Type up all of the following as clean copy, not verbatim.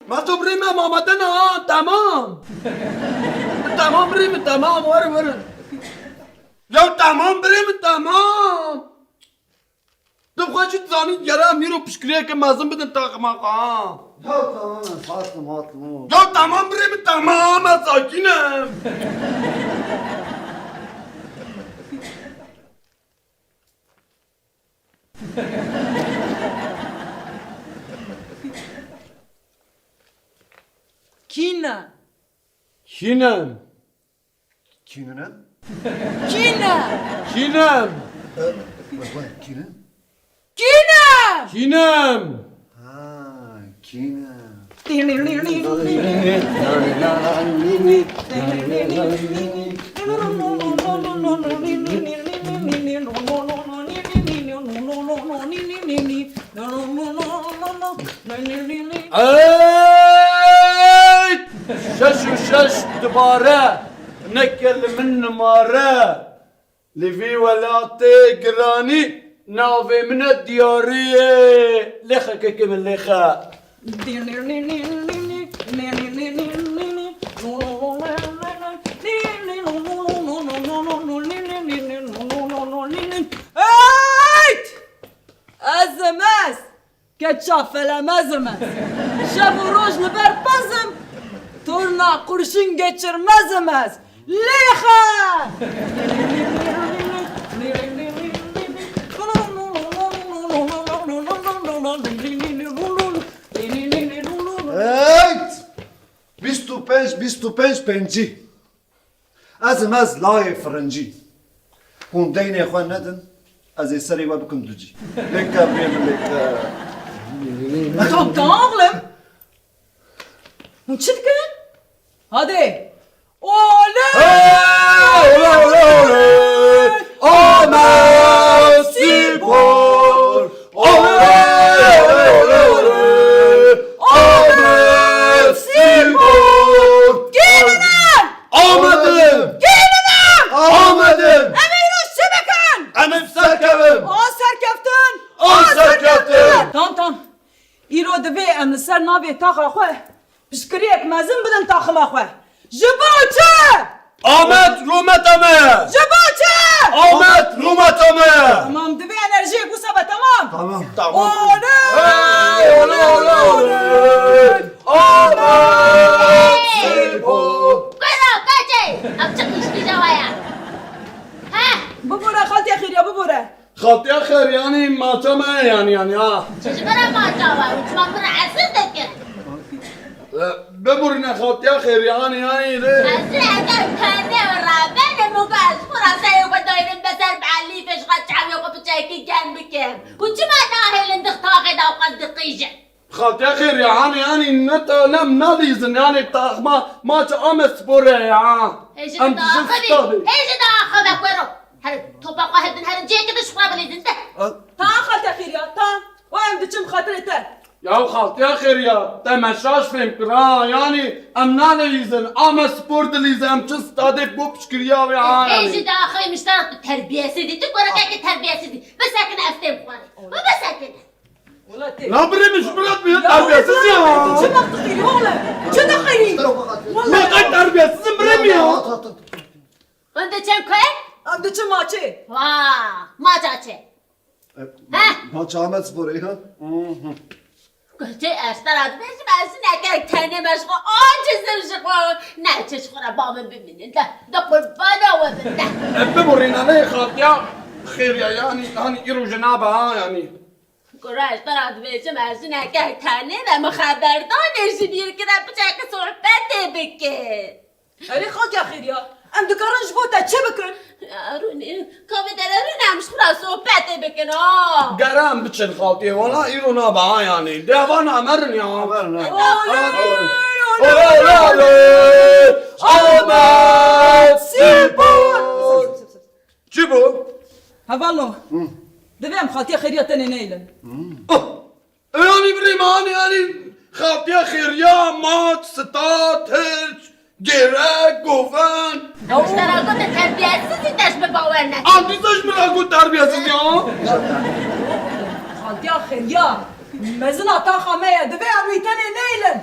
ما تبريمة مامتنا تمام. تمام بريمة تمام ور. يا تمام بريمة تمام. تبغى شو تزاني جرام يرو بشكريه كمازن بدن تاقماق Ya tamam hatırım. يا تمام بريمة تمام ساكنة. Kina. Şinem. Kinine? Kina. Şinem. Bak kine? Kina. Şinem. Ha kine. Ey! شش دبارة نكل من نمارة لفي ولاتي قراني نافي من الديارية لخا كيكي من لخا Eyt! Azemez! Keçafele mezemez! Şebu rojlu ber pezim! Turna kurşun geçirmezemez! Leha! Evet. Biz tu penç penci. Az laye fırıncı. Kun deyne xwan nedin. Az eseri ve bikim duci. Leka brim leka. Tamam oğlum! Çıtkın! Hadi! Oley! Ahmet Spor! Ahmet Spor! Gelin lan! Ahmet'im! Gelin lan! Ahmet'im! Emeğiniz şebekan! Emim serkevim! Aa serkeftin! Aa serkeftin! Tamam. İro de ve emli ser navi taxa xwe. Pişkiriyek mezin bidin taxıma xwe. Jiboçe! Ahmet Rumetame! Jiboçe! Ahmet Rumetame! Tamam de ve enerjiye bu sabah tamam. Tamam. Tamam. Oley! Oley! Ahmet Spor! Kuyruğu kaçay. Amcık işte havaya. Ha? Bu bura halt ya khiriya bu bura. خاطي اخر يعني ما تما يعني ها Çocuklara mı acaba? Uçman bana asıl da ki. ببرنا خاطي اخر يعني Asıl erken kendi var. Ben de mugaz. Burası yok dayının beser بعلي فيش قد شعب يوقف تشاكي جنبك. كنت ما ناهل انت تاخذ او قد دقيجه. خاطي اخر يعني نت لم ناليزن يعني ما تأمس بوري ايش تاخذي؟ ايش تاخذك ورو؟ هل توبق واحد من هالجيك كده شقرا بليز انت. Ta halt ya khiriya ta. Ve em diçim khatırete. يا خاطي اخر يا تمشاش فهم كرا يعني ام ناليزن امس بورد ليزن ام تستادك بو بشكريا ايش يعني داخل مشترط التربيه سيدي تقول لك التربيه سيدي بس ساكن افتم اخواني وبس ساكن. Ulan te. لا بري مش بلاد بيت تربية Çı سيزي baktı khiri oğlum. Çı da khiri. ما قد تربية سيزي بريمي وانت كم كويس؟ Em diçim maçı. واه ما جاتش. Maç Ahmet Spor ha? قلت اشتريت بس بس نكرك تاني مشغول عاجز مشغول نعتش خرا بابا بمن انت دقل بنا وبنده. ببرنا ليه خاطي خير يعني يرو جنابها يعني قراش اشتريت بس بس نكرك تاني ما خبردان ايش بير كده بتاعك صحبت بك. Eli halt ya khiriya. Em dikaran jibota çı bikın. اروني كم درارنا مش خلاص صحبت بك اه. قرام بتشن خاطي ولا يرو نابها يعني ديفانا مرني يا Ahmet Spor! Cibo? Havallo. Devem halt ya khiriya tane neylin. يعني بريمان يعني خاطي خير يا مات ستات هيج جيرك قوفان اشترى قلت تربية سيدي تشبه باورنا. عندي زوج من أقول تربية سيدي Halt ya khiriya. Mezina ta khamaya deve am tane neylin.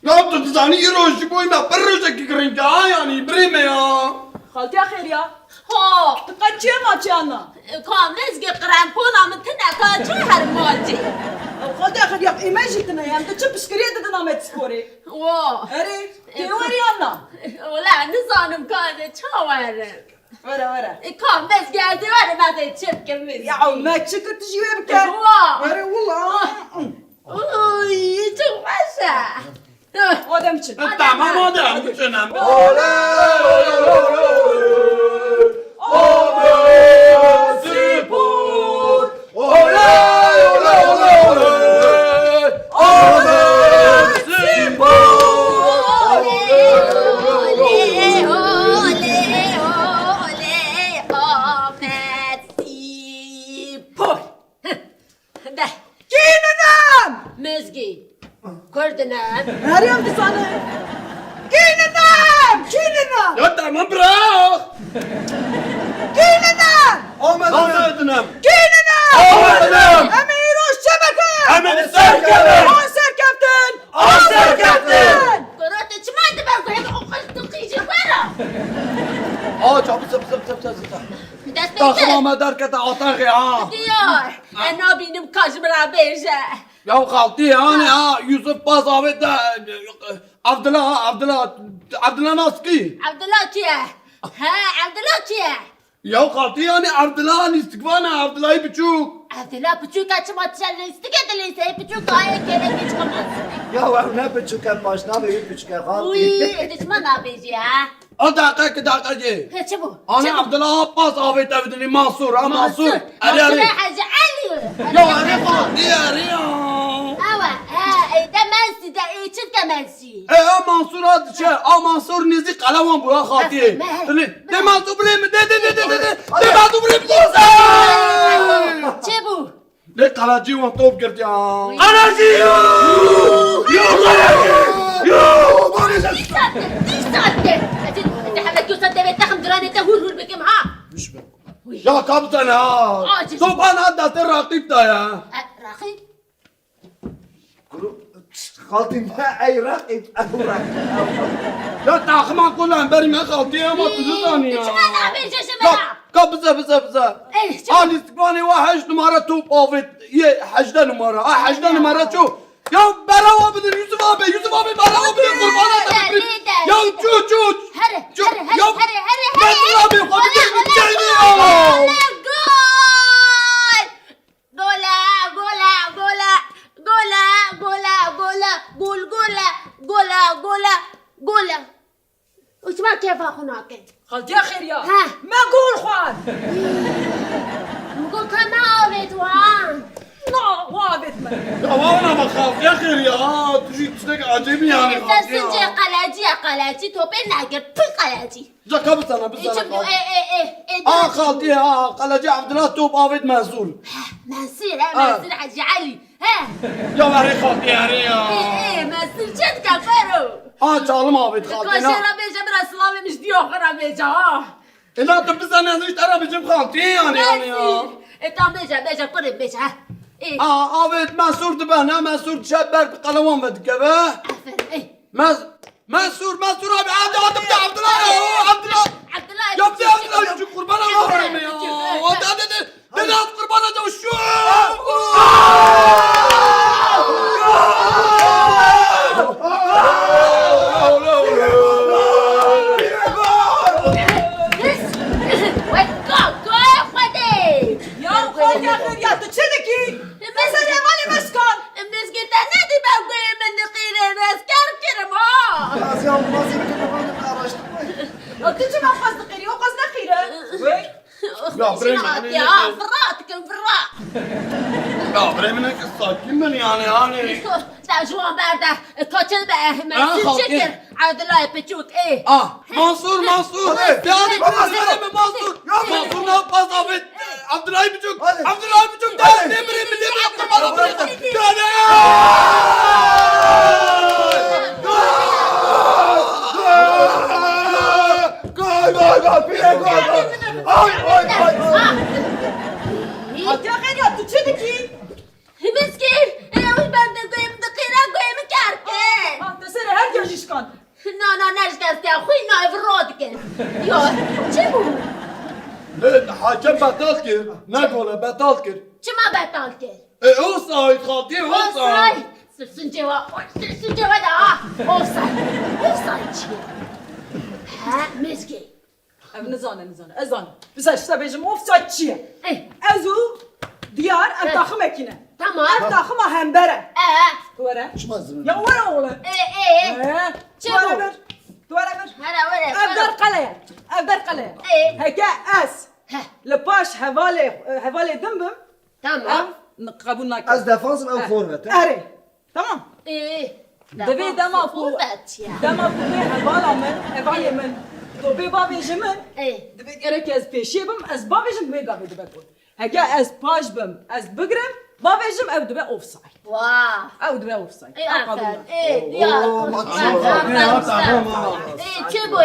Ya tutuzani yürüyüşü boyuna bir röşeki kırınca ha yani birime ya. خالتي خير يا ها تقدشي ما تشانا کام نزگی قرنپونا من تنکا چه هر ماتی خالتي خير يا ايماجيتنا يا انت تشوف بسكريه دنا ما تسكوري وا اري تيوري انا ولا نزانم کانه چاوره ورا کام نزگی از دیوار ماده چپ کمیز يا عمك شكر تجي ويبك واه. اري والله اوی چه خوشه ادم تشك Tamam adam bütünem. Spor. Oley oley oley oley. Ahmet Spor. كيننام مزگی کردنم هاري ام تصاني كيننام كيننام Ya tamam bırak. كيننام Ahmet'im. كيننام Ahmet'im. امير الشبكه Ahmet Serkev'im. عنصر كابتن عنصر كابتن. قرأت چمان دبر گویم اقل دقیقی برا Aa çabuk zıp zıp zıp zıp zıp. دست Takım بیده Ahmet Erket'e atak ya. دیار انا بینم کاجمرا بیجه Ya kalktı yani ha Yusuf Baz Ahmet de Abdullah Naski. عبدالله کیه؟ ها عبدالله کیه؟ Ya kalktı yani Abdullah istikbana Abdullah'ı buçuk. عبدالله پچوکا چما تشلیستی که دلیسه پچوکا آیا کره بیچ کمانسی Ya ne buçuk başına bir buçuk وی kaldı. ادشما نابیجی ها؟ O dakika. چه بو؟ Ana Abdullah Abbas Ahmet evdini Mansur ha Mansur. Arı منصور arı. حاج علي Ya arı kalktı ya. اوا ها ده منسي ده ايه چه ده منسي Mansur adı Mansur nizi kalavan bu ya kalktı. De Mansur buraya mı? De Mansur buraya mı? چه بو؟ Ne kalacı var top girdi ya. Kalacı yok. Yok kalacı. Yok. دي ساعته انت حبك يوصل ده بيتخم دراني ده هور بكم ها Ya kaptan ha. Acil. Topan hatta rakip da ya. راخي Kaldı ne ay rakip avrak. Ya takıma kullan benim ya kalktı ya ama tuzu sani ya. چما نابیجه شما Kapıza. ايه چه Ali istikbani ve haç numara top afet. Ye hacda numara. Hacda numara şu. Ya Berava bilir Yusuf abi Berava bilir kurban ederim. Ya çuç. هره هره هره Ya هره هره Nasıl abi kapıcı geldi ya. قولا وش ما كيف هناك خالتي خير يا ها. ما قول خوان نقول كما أريد وان لا وابد ما Ya valla bakaf ya khir ya. Tujik tujik acemi yani. سنجي قلاجي توبين ناقر بي قلاجي Ya kapısana bir sana ايه kalk. ايه Aa kalktı ya. Kalacı Abdullah top afet mezul. منصير منصير حاج علي ها Ya veri kalktı yani ya. ايه منصير جد كفرو Aa çalım afet kalktı ya. كاشيرا بيجا برا سلامي مش ديو خرا بيجا ها İlla tıbbı sana yazı işte arabacım kalktı yani ya. منصير انت بيجا قرب بيجا ها ايه Aa afet mesurdu ben ha mesur şebber kalavan verdik eve. عفر ايه Mesur abi hadi adım da Abdullah ya. Abdullah. عبد الله Yaptı Abdullah şu kurban Allah'ım ya. Hadi. Dedi at kurban hadi şu. يا خالتي خير يا تشدكي مسجد مالي مسكن Asya nasıl bir kadın araştırmayın. لو تجي ما قصد قيري وقصد خيره وي Ya Bremen'e kız sakin ben yani. Mansur. Yani Bremen'e Mansur. Mansur ne yapmaz Ahmet? Abdullah buçuk. Hadi. Abdullah buçuk. Ne bileyim kurban bırakın. Yani. Gol bire gol. Ay. خالتي خير يا تشدكي مسكين انا وش بدي قيم دقيقة قيم كاركين تسري هر نشکسته خوی نایورود کن یا چی بود؟ حاکم بطال کرد نگونه بطال کرد چی ما بطال کرد؟ اوفساید خالتی اوفساید سرسون جواب ده اوفساید چیه؟ ها مزگی نزانه ازان بس اشتا بيجم اوفسايد چیه ازو ديار الطاخم اكينه تمام الطاخم همبره ورا شو مزرعة؟ يا ورا ولا چه بود؟ ورا بر هلا ولا افدر قليا هكا اس لباش هوالي دمبم تمام قبول ناكل از دفانسم او فورمت اري تمام ايه دبي دما فو دما فو هوالي من دبي بابي جمن ايه دبي كركز بيشي بم از بابي جم دبي قابي دبي كون هكا از باش بم از بقرم بابي جم او دبي اوف سايد واو او دبي اوف سايد ايه عفان ايه ديار ايه چه بو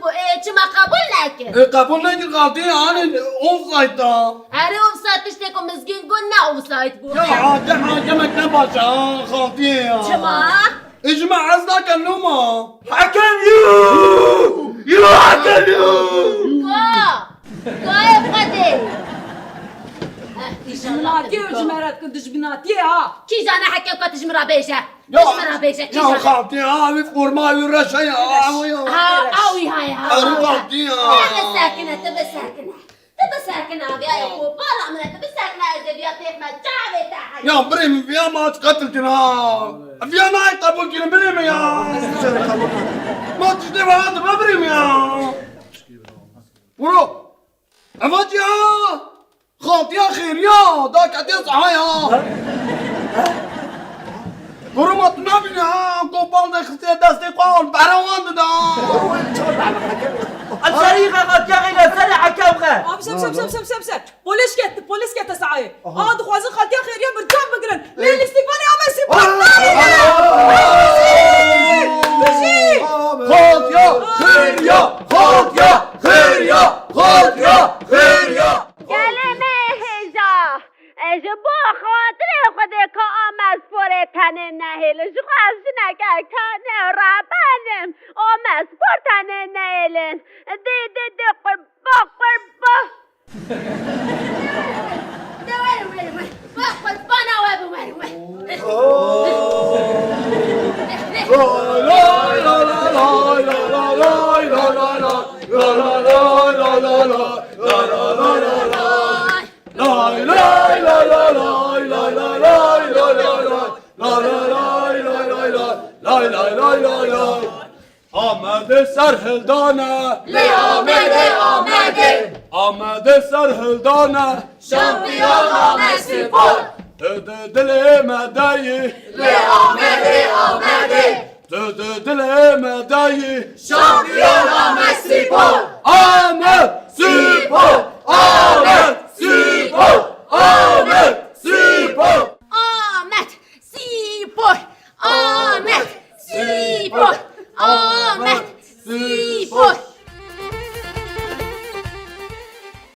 ايه چه ما قبول نکن قبول نکرد خالتی آن اوفساید دا هره اوفساید تشته که مزگین گون نه اوفساید بود یا حاکمک نباشه خالتی چما؟ اجمع از نکنوما حکم یو حکم یو گاه قده جمناتي وجمرات كنت جبناتي ها کی جانه حکم که تجمرا بیشه یا کی یا جانه خالتی آوی فرمای رشه یا اوی های آره خالتی تبى ساكنة بيا يا أبو بالا من تبى ساكنة إذا بيا تحمد جابي تحت يا بريم فيها ما تقتلتنا فيها ما يقبل كلمة بريم يا ما تشتري هذا ما بريم يا برو عفت يا خالتي يا خير يا داك عدي صحايا برو ما تنابي يا قبال ده خسي دستي قول بروان ده الفريق قد يغير الفريق حكم غير سب بوليس كت سعاي دخوازن خالتي خير يا برجع بقرن ليه الاستقبال يا مسي خالتي يا خير يا خالتي يا خير يا خالتي يا خير يا کلمه هجا جبو خاطر خودت آمد پر تنه نهیل جو از نگه تنه رابنم آمد پر تنه نهیلن دی قربا قربا نوابو آمده سرهلدانه آمده سرهلدانه شامپیون آمد سپور دل مدعی آمده دل مدعی شامپیون آمد سپور